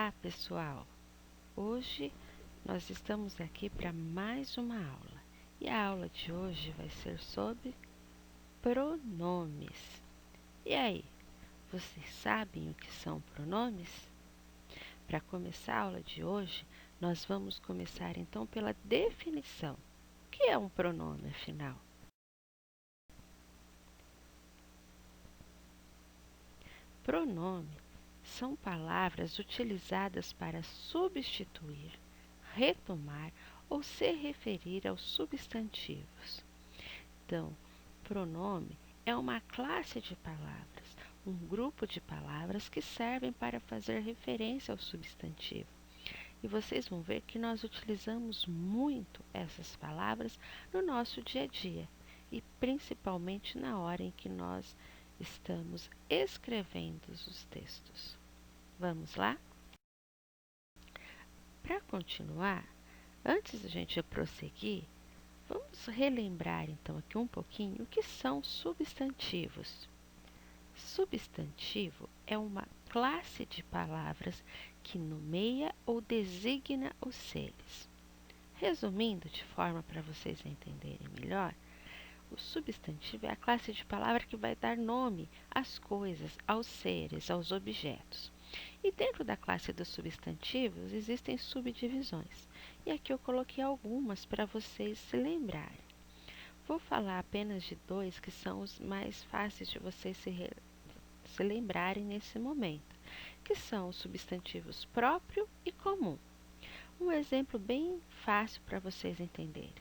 Olá, pessoal! Hoje nós estamos aqui para mais uma aula e a aula de hoje vai ser sobre pronomes. E aí, vocês sabem o que são pronomes? Para começar a aula de hoje, nós vamos começar então pela definição. O que é um pronome, afinal? Pronome são palavras utilizadas para substituir, retomar ou se referir aos substantivos. Então, pronome é uma classe de palavras, um grupo de palavras que servem para fazer referência ao substantivo. E vocês vão ver que nós utilizamos muito essas palavras no nosso dia a dia e principalmente na hora em que nós estamos escrevendo os textos. Vamos lá? Para continuar, antes da gente prosseguir, vamos relembrar então aqui um pouquinho o que são substantivos. Substantivo é uma classe de palavras que nomeia ou designa os seres. Resumindo, de forma para vocês entenderem melhor, o substantivo é a classe de palavra que vai dar nome às coisas, aos seres, aos objetos. E dentro da classe dos substantivos existem subdivisões. E aqui eu coloquei algumas para vocês se lembrarem. Vou falar apenas de dois que são os mais fáceis de vocês se lembrarem nesse momento, que são os substantivos próprio e comum. Um exemplo bem fácil para vocês entenderem.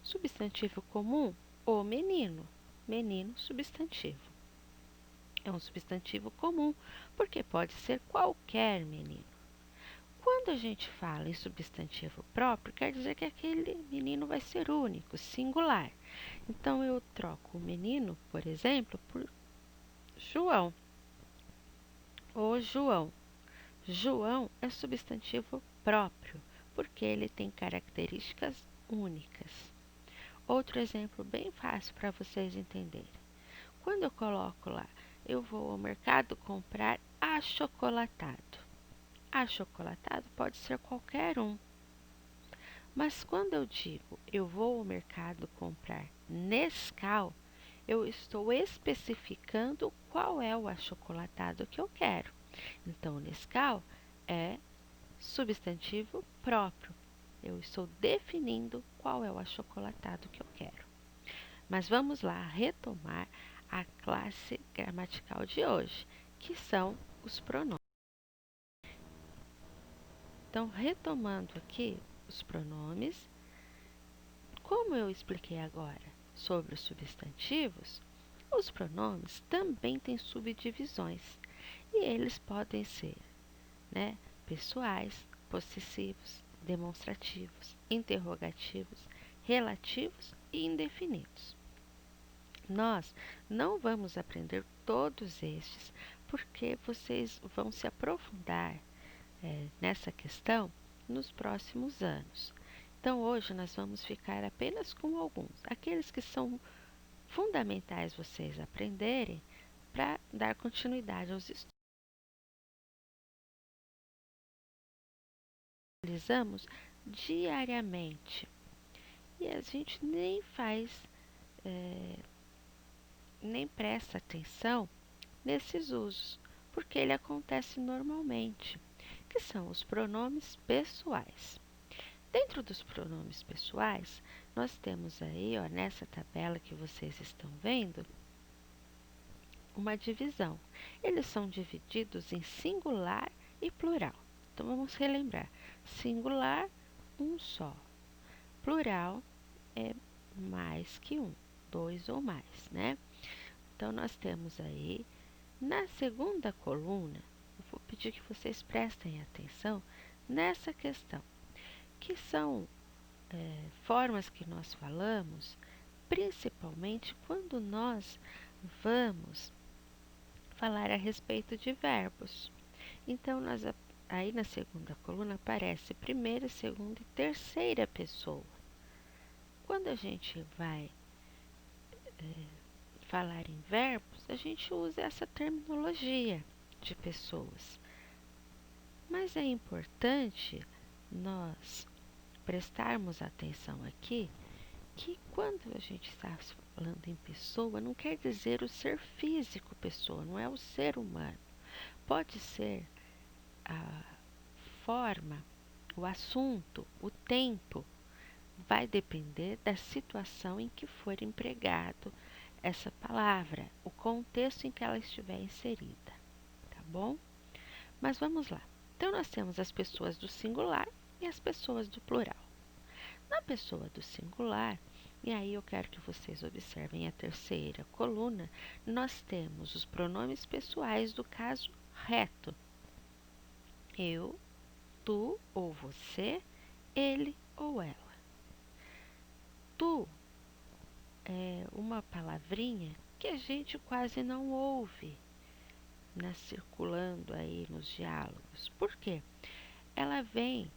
Substantivo comum, o menino. Menino, substantivo. É um substantivo comum, porque pode ser qualquer menino. Quando a gente fala em substantivo próprio, quer dizer que aquele menino vai ser único, singular. Então, eu troco o menino, por exemplo, por João. O João. João é substantivo próprio, porque ele tem características únicas. Outro exemplo bem fácil para vocês entenderem. Quando eu coloco lá, eu vou ao mercado comprar achocolatado. Achocolatado pode ser qualquer um. Mas quando eu digo eu vou ao mercado comprar Nescau, eu estou especificando qual é o achocolatado que eu quero. Então, Nescau é substantivo próprio. Eu estou definindo qual é o achocolatado que eu quero. Mas vamos lá retomar a classe gramatical de hoje, que são os pronomes. Então, retomando aqui os pronomes, como eu expliquei agora sobre os substantivos, os pronomes também têm subdivisões e eles podem ser, pessoais, possessivos, demonstrativos, interrogativos, relativos e indefinidos. Nós não vamos aprender todos estes, porque vocês vão se aprofundar nessa questão nos próximos anos. Então, hoje nós vamos ficar apenas com alguns, aqueles que são fundamentais vocês aprenderem para dar continuidade aos estudos. Utilizamos diariamente e a gente nem presta atenção nesses usos, porque ele acontece normalmente, que são os pronomes pessoais. Dentro dos pronomes pessoais, nós temos aí, nessa tabela que vocês estão vendo, uma divisão. Eles são divididos em singular e plural. Então, vamos relembrar. Singular, um só. Plural é mais que um, dois ou mais, né? Então, nós temos aí, na segunda coluna, eu vou pedir que vocês prestem atenção nessa questão, que são formas que nós falamos, principalmente quando nós vamos falar a respeito de verbos. Então, aí na segunda coluna aparece primeira, segunda e terceira pessoa. Quando a gente vai falar em verbos, a gente usa essa terminologia de pessoas. Mas é importante nós prestarmos atenção aqui que quando a gente está falando em pessoa, não quer dizer o ser físico pessoa, não é o ser humano. Pode ser a forma, o assunto, o tempo, vai depender da situação em que for empregado essa palavra, o contexto em que ela estiver inserida, tá bom? Mas vamos lá. Então, nós temos as pessoas do singular e as pessoas do plural. Na pessoa do singular, e aí eu quero que vocês observem a terceira coluna, nós temos os pronomes pessoais do caso reto. Eu, tu ou você, ele ou ela. Tu é uma palavrinha que a gente quase não ouve circulando aí nos diálogos. Por quê? Ela vem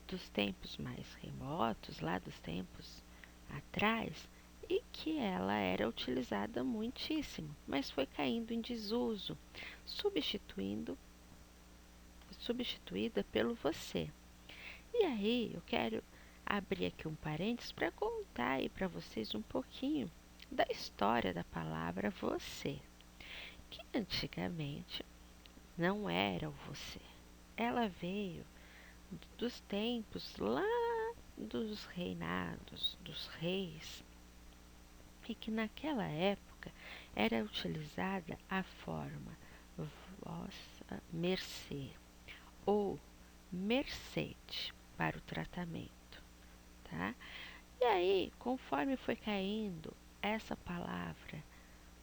dos tempos mais remotos, lá dos tempos atrás, e que ela era utilizada muitíssimo, mas foi caindo em desuso, substituída pelo você. E aí eu quero abrir aqui um parênteses para contar aí para vocês um pouquinho da história da palavra você, que antigamente não era o você. Ela veio dos tempos lá dos reinados, dos reis, e que naquela época era utilizada a forma vossa mercê ou mercede para o tratamento, tá? E aí, conforme foi caindo essa palavra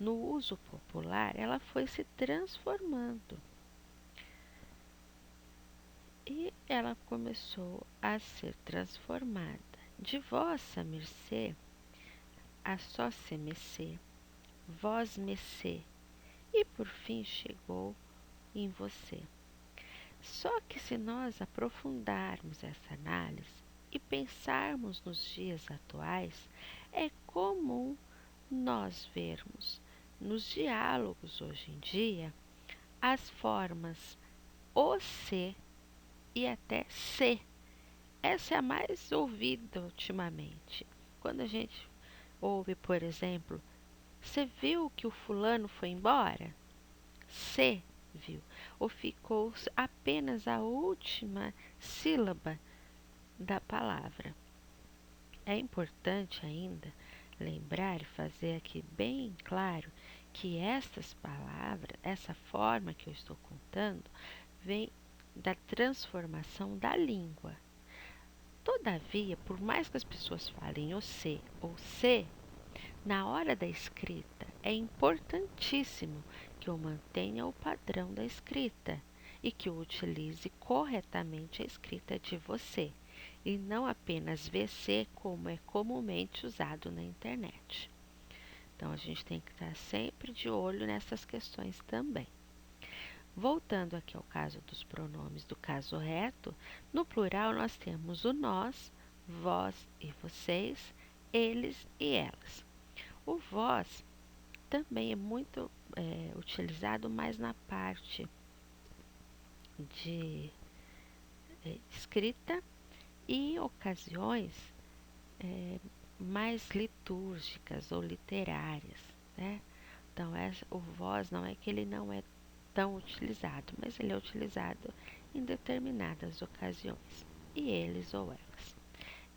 no uso popular, ela foi se transformando e ela começou a ser transformada de vossa mercê a só se mercê, vós mercê, e por fim chegou em você. Só que se nós aprofundarmos essa análise e pensarmos nos dias atuais, é comum nós vermos nos diálogos hoje em dia as formas o se e até se. Essa é a mais ouvida ultimamente. Quando a gente ouve, por exemplo, você viu que o fulano foi embora? Se viu. Ou ficou apenas a última sílaba da palavra. É importante ainda lembrar e fazer aqui bem claro que estas palavras, essa forma que eu estou contando, vem da transformação da língua. Todavia, por mais que as pessoas falem o se ou se, na hora da escrita é importantíssimo que eu mantenha o padrão da escrita e que eu utilize corretamente a escrita de você e não apenas VC como é comumente usado na internet. Então a gente tem que estar sempre de olho nessas questões também. Voltando aqui ao caso dos pronomes do caso reto, no plural nós temos o nós, vós e vocês, eles e elas. O vós também é muito utilizado mais na parte de escrita e ocasiões mais litúrgicas ou literárias, né? Então, o vós não é que ele não é tão utilizado, mas ele é utilizado em determinadas ocasiões, e eles ou elas.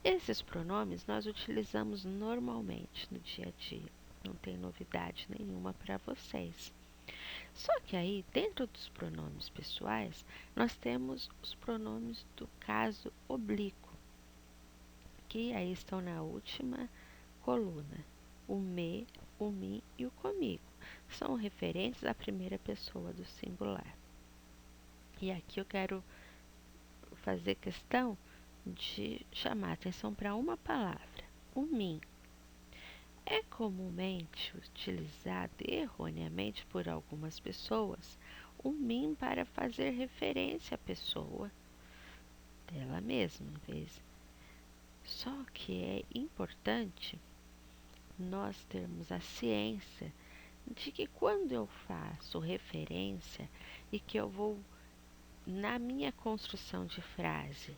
Esses pronomes nós utilizamos normalmente no dia a dia, não tem novidade nenhuma para vocês. Só que aí, dentro dos pronomes pessoais, nós temos os pronomes do caso oblíquo, que aí estão na última coluna. O me, o mim e o comigo são referentes à primeira pessoa do singular. E aqui eu quero fazer questão de chamar atenção para uma palavra, o mim. É comumente utilizado erroneamente por algumas pessoas o mim para fazer referência à pessoa dela mesma, em vez. Só que é importante nós termos a ciência de que quando eu faço referência e que eu vou na minha construção de frase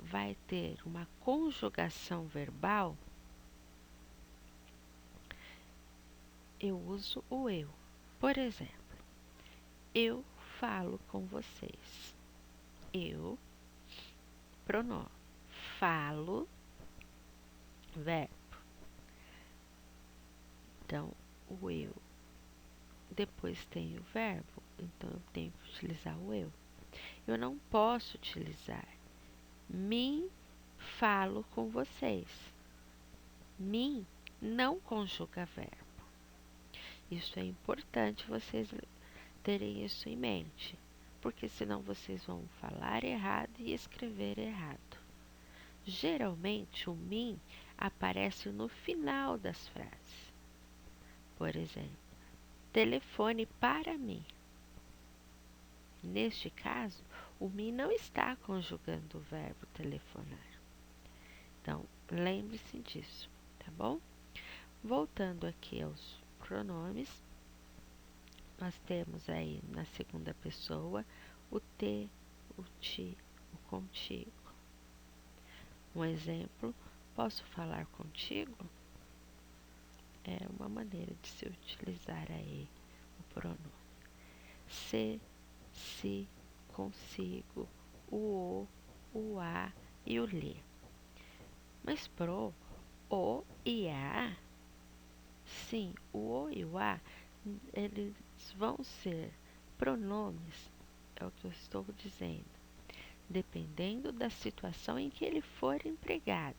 vai ter uma conjugação verbal, eu uso o eu. Por exemplo, eu falo com vocês. Eu, pronome. Falo, verbo. Então, o eu. Depois tem o verbo, então eu tenho que utilizar o eu. Eu não posso utilizar mim, falo com vocês. Mim não conjuga verbo. Isso é importante vocês terem isso em mente, porque senão vocês vão falar errado e escrever errado. Geralmente o mim aparece no final das frases. Por exemplo, telefone para mim. Neste caso, o mim não está conjugando o verbo telefonar. Então, lembre-se disso, tá bom? Voltando aqui aos pronomes, nós temos aí na segunda pessoa o te, o ti, o contigo. Um exemplo, posso falar contigo? É uma maneira de se utilizar aí o pronome. Se, consigo, o a e o lhe. Mas pro o e a, sim, o e o a, eles vão ser pronomes, é o que eu estou dizendo, dependendo da situação em que ele for empregado.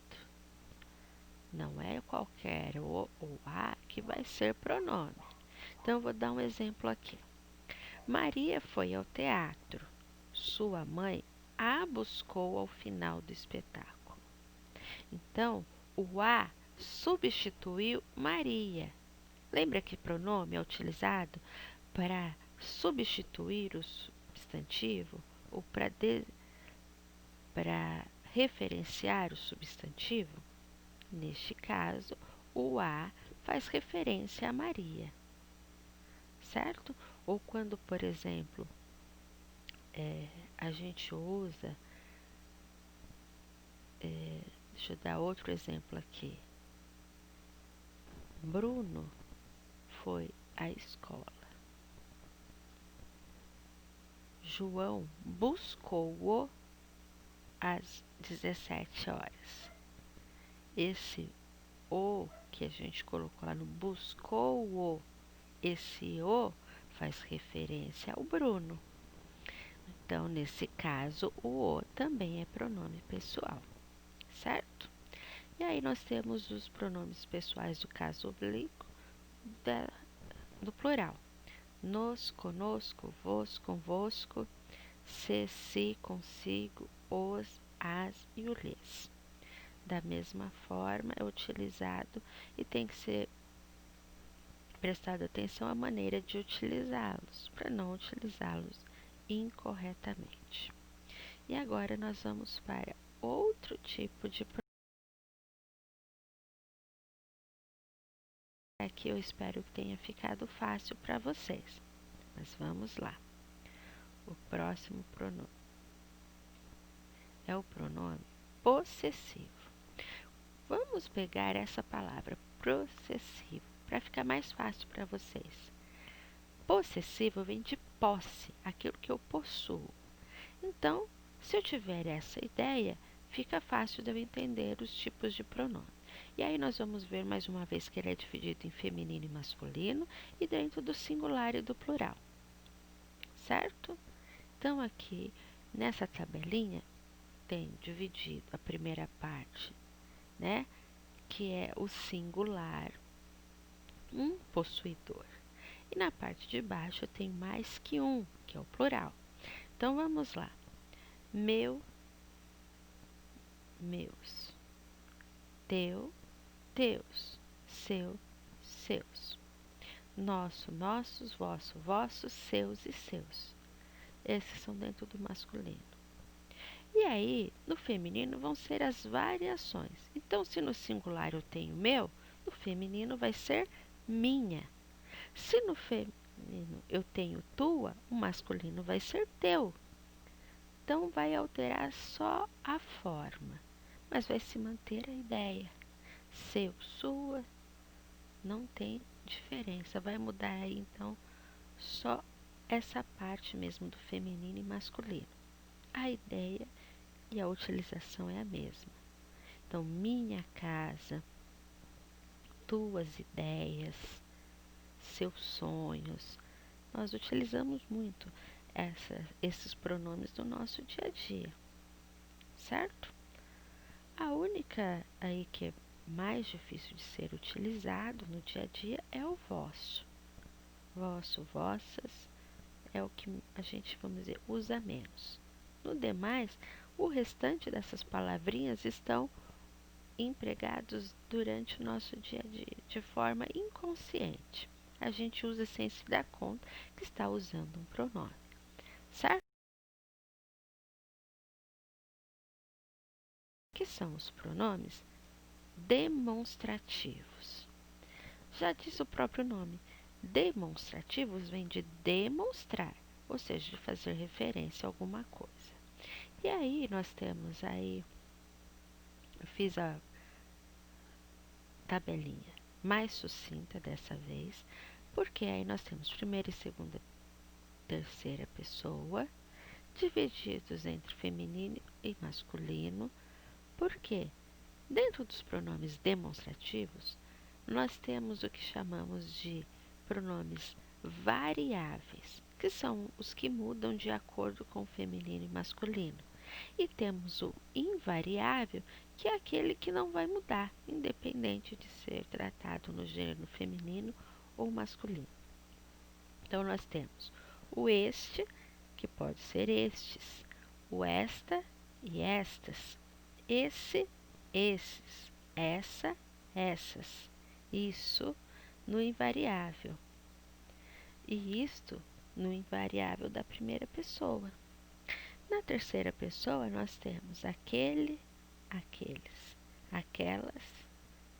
Não é qualquer o ou a que vai ser pronome. Então, eu vou dar um exemplo aqui. Maria foi ao teatro. Sua mãe a buscou ao final do espetáculo. Então, o a substituiu Maria. Lembra que pronome é utilizado para substituir o substantivo ou para referenciar o substantivo? Neste caso, o a faz referência a Maria, certo? Ou quando, por exemplo, a gente usa, deixa eu dar outro exemplo aqui. Bruno foi à escola. João buscou-o às 17 horas. Esse o que a gente colocou lá no buscou-o, esse o faz referência ao Bruno. Então, nesse caso, o também é pronome pessoal, certo? E aí nós temos os pronomes pessoais do caso oblíquo do plural. Nos, conosco, vos, convosco, se, si, consigo, os, as e o lhes. Da mesma forma, é utilizado e tem que ser prestado atenção à maneira de utilizá-los, para não utilizá-los incorretamente. E agora nós vamos para outro tipo de pronome. Aqui eu espero que tenha ficado fácil para vocês, mas vamos lá. O próximo pronome é o pronome possessivo. Vamos pegar essa palavra possessivo para ficar mais fácil para vocês. Possessivo vem de posse, aquilo que eu possuo. Então, se eu tiver essa ideia, fica fácil de eu entender os tipos de pronome. E aí nós vamos ver mais uma vez que ele é dividido em feminino e masculino e dentro do singular e do plural, certo? Então, aqui nessa tabelinha tem dividido a primeira parte, né? Que é o singular, um possuidor. E na parte de baixo eu tenho mais que um, que é o plural. Então, vamos lá. Meu, meus. Teu, teus. Seu, seus. Nosso, nossos, vosso, vossos, seus e seus. Esses são dentro do masculino. E aí, no feminino vão ser as variações. Então, se no singular eu tenho meu, no feminino vai ser minha. Se no feminino eu tenho tua, o masculino vai ser teu. Então vai alterar só a forma, mas vai se manter a ideia. Seu, sua, não tem diferença. Vai mudar aí então só essa parte mesmo do feminino e masculino. A ideia e a utilização é a mesma. Então, minha casa, tuas ideias, seus sonhos. Nós utilizamos muito esses pronomes no nosso dia a dia, certo? A única aí que é mais difícil de ser utilizado no dia a dia é o vosso. Vosso, vossas é o que a gente, vamos dizer, usa menos. No demais, o restante dessas palavrinhas estão empregados durante o nosso dia a dia, de forma inconsciente. A gente usa sem se dar conta que está usando um pronome, certo? O que são os pronomes demonstrativos? Já diz o próprio nome. Demonstrativos vem de demonstrar, ou seja, de fazer referência a alguma coisa. E aí nós temos aí, eu fiz a tabelinha mais sucinta dessa vez, porque aí nós temos primeira e segunda, terceira pessoa, divididos entre feminino e masculino, porque dentro dos pronomes demonstrativos, nós temos o que chamamos de pronomes variáveis, que são os que mudam de acordo com o feminino e masculino. E temos o invariável, que é aquele que não vai mudar, independente de ser tratado no gênero feminino ou masculino. Então, nós temos o este, que pode ser estes, o esta e estas, esse, esses, essa, essas, isso no invariável e isto no invariável da primeira pessoa. Na terceira pessoa, nós temos aquele, aqueles, aquelas,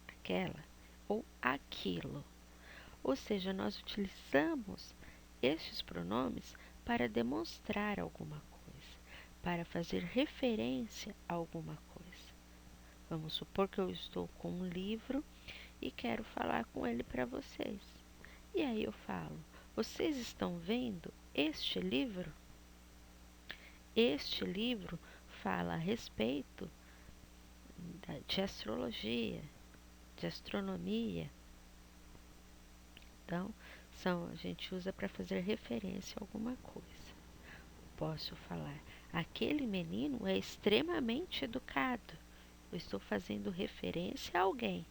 aquela ou aquilo. Ou seja, nós utilizamos estes pronomes para demonstrar alguma coisa, para fazer referência a alguma coisa. Vamos supor que eu estou com um livro e quero falar com ele para vocês. E aí eu falo: vocês estão vendo este livro? Este livro fala a respeito de astrologia, de astronomia. Então, a gente usa para fazer referência a alguma coisa. Posso falar: aquele menino é extremamente educado. Eu estou fazendo referência a alguém.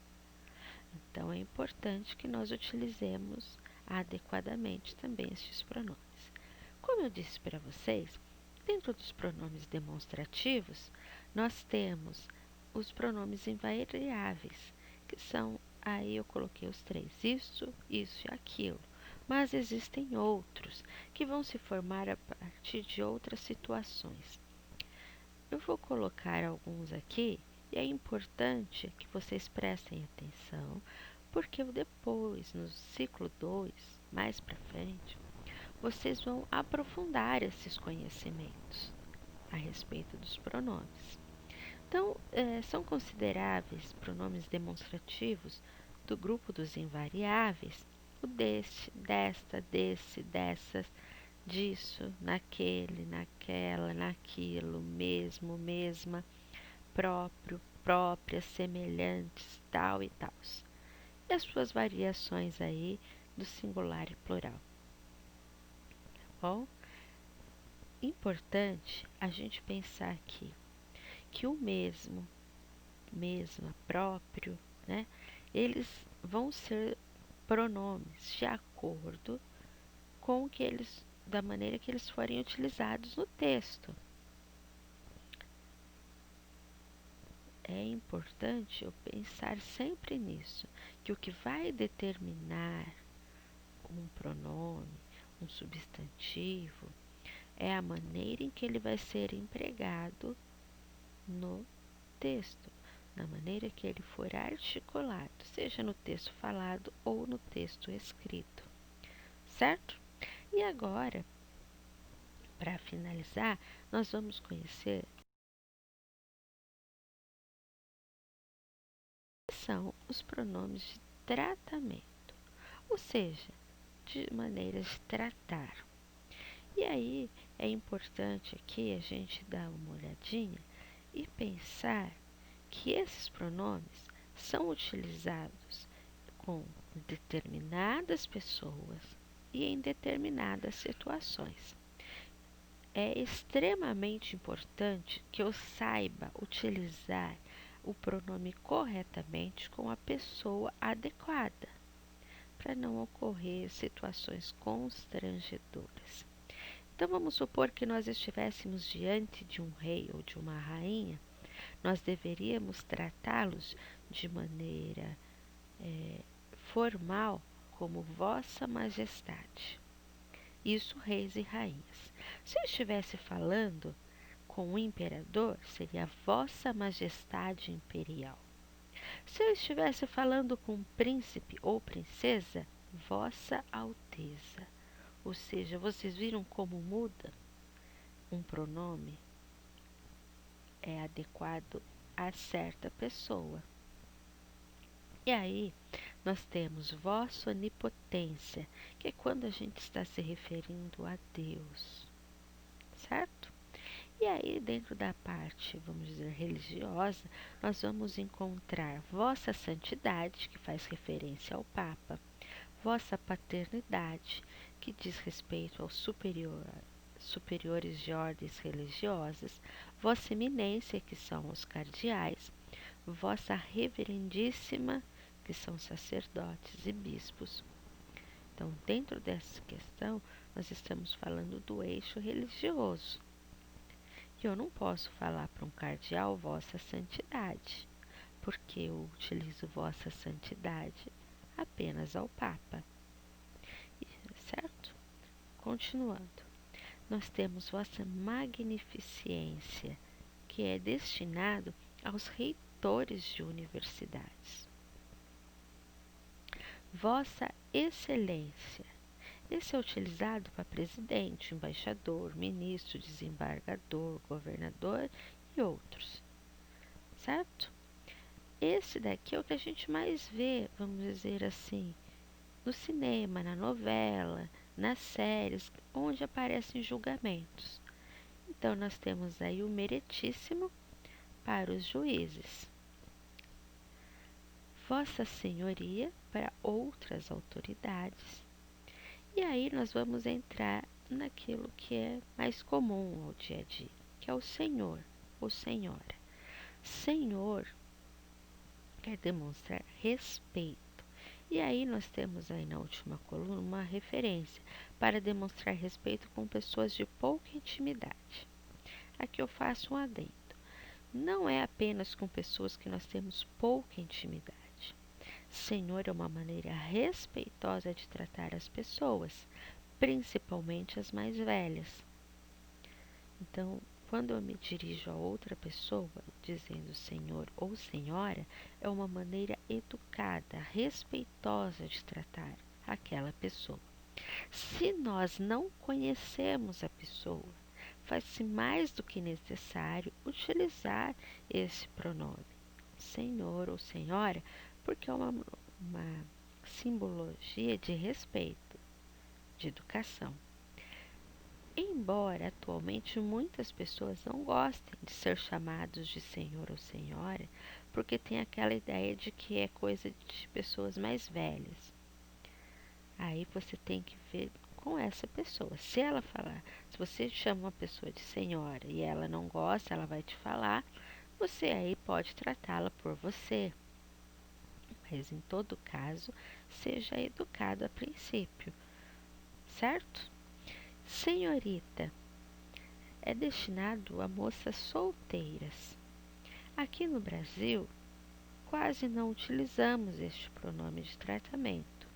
Então, é importante que nós utilizemos adequadamente também estes pronomes. Como eu disse para vocês, dentro dos pronomes demonstrativos, nós temos os pronomes invariáveis, que são, aí eu coloquei os três, isso e aquilo. Mas existem outros que vão se formar a partir de outras situações. Eu vou colocar alguns aqui e é importante que vocês prestem atenção, porque depois, no ciclo 2, mais para frente, vocês vão aprofundar esses conhecimentos a respeito dos pronomes. Então, são consideráveis pronomes demonstrativos do grupo dos invariáveis o deste, desta, desse, dessas, disso, naquele, naquela, naquilo, mesmo, mesma, próprio, próprias, semelhantes, tal e tal. E as suas variações aí do singular e plural. Tá bom? Importante a gente pensar aqui que o mesmo, mesma, próprio, né? Eles vão ser pronomes de acordo com que eles, da maneira que eles forem utilizados no texto. É importante eu pensar sempre nisso, que o que vai determinar um pronome, um substantivo, é a maneira em que ele vai ser empregado no texto, na maneira que ele for articulado, seja no texto falado ou no texto escrito, certo? E agora, para finalizar, nós vamos conhecer o que são os pronomes de tratamento, ou seja, de maneiras de tratar. E aí é importante aqui a gente dar uma olhadinha e pensar que esses pronomes são utilizados com determinadas pessoas e em determinadas situações. É extremamente importante que eu saiba utilizar o pronome corretamente com a pessoa adequada, para não ocorrer situações constrangedoras. Então vamos supor que nós estivéssemos diante de um rei ou de uma rainha, nós deveríamos tratá-los de maneira formal como Vossa Majestade. Isso, reis e rainhas. Se eu estivesse falando com o imperador, seria Vossa Majestade Imperial. Se eu estivesse falando com um príncipe ou princesa, Vossa Alteza. Ou seja, vocês viram como muda? Um pronome é adequado a certa pessoa. E aí, nós temos Vossa Onipotência, que é quando a gente está se referindo a Deus, certo? E aí, dentro da parte, vamos dizer, religiosa, nós vamos encontrar Vossa Santidade, que faz referência ao Papa, Vossa Paternidade, que diz respeito aos superiores de ordens religiosas, Vossa Eminência, que são os cardeais, Vossa Reverendíssima, que são sacerdotes e bispos. Então, dentro dessa questão, nós estamos falando do eixo religioso. E eu não posso falar para um cardeal Vossa Santidade, porque eu utilizo Vossa Santidade apenas ao Papa. Certo? Continuando. Nós temos Vossa Magnificência, que é destinado aos reitores de universidades. Vossa Excelência. Esse é utilizado para presidente, embaixador, ministro, desembargador, governador e outros, certo? Esse daqui é o que a gente mais vê, vamos dizer assim, no cinema, na novela, nas séries, onde aparecem julgamentos. Então, nós temos aí o meritíssimo para os juízes. Vossa Senhoria para outras autoridades. E aí nós vamos entrar naquilo que é mais comum ao dia a dia, que é o senhor ou senhora. Senhor quer demonstrar respeito. E aí nós temos aí na última coluna uma referência para demonstrar respeito com pessoas de pouca intimidade. Aqui eu faço um adendo. Não é apenas com pessoas que nós temos pouca intimidade. Senhor é uma maneira respeitosa de tratar as pessoas, principalmente as mais velhas. Então, quando eu me dirijo a outra pessoa, dizendo senhor ou senhora, é uma maneira educada, respeitosa de tratar aquela pessoa. Se nós não conhecemos a pessoa, faz-se mais do que necessário utilizar esse pronome, senhor ou senhora, porque é uma simbologia de respeito, de educação. Embora atualmente muitas pessoas não gostem de ser chamados de senhor ou senhora, porque tem aquela ideia de que é coisa de pessoas mais velhas. Aí você tem que ver com essa pessoa. Se ela falar, se você chama uma pessoa de senhora e ela não gosta, ela vai te falar, você aí pode tratá-la por você. Mas em todo caso, seja educado a princípio, certo? Senhorita é destinado a moças solteiras. Aqui no Brasil, quase não utilizamos este pronome de tratamento,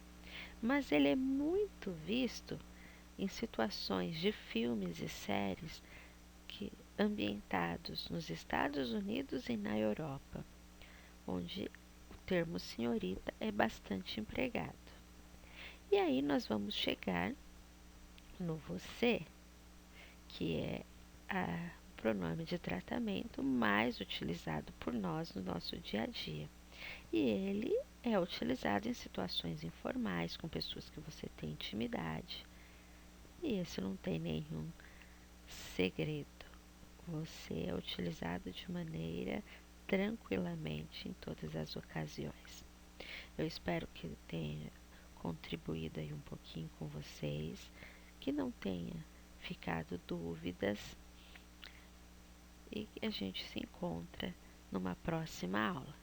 mas ele é muito visto em situações de filmes e séries ambientados nos Estados Unidos e na Europa, onde o termo senhorita é bastante empregado. E aí nós vamos chegar no você, que é o pronome de tratamento mais utilizado por nós no nosso dia a dia. E ele é utilizado em situações informais, com pessoas que você tem intimidade. E esse não tem nenhum segredo. Você é utilizado de maneira tranquilamente em todas as ocasiões. Eu espero que tenha contribuído aí um pouquinho com vocês, que não tenha ficado dúvidas e que a gente se encontra numa próxima aula.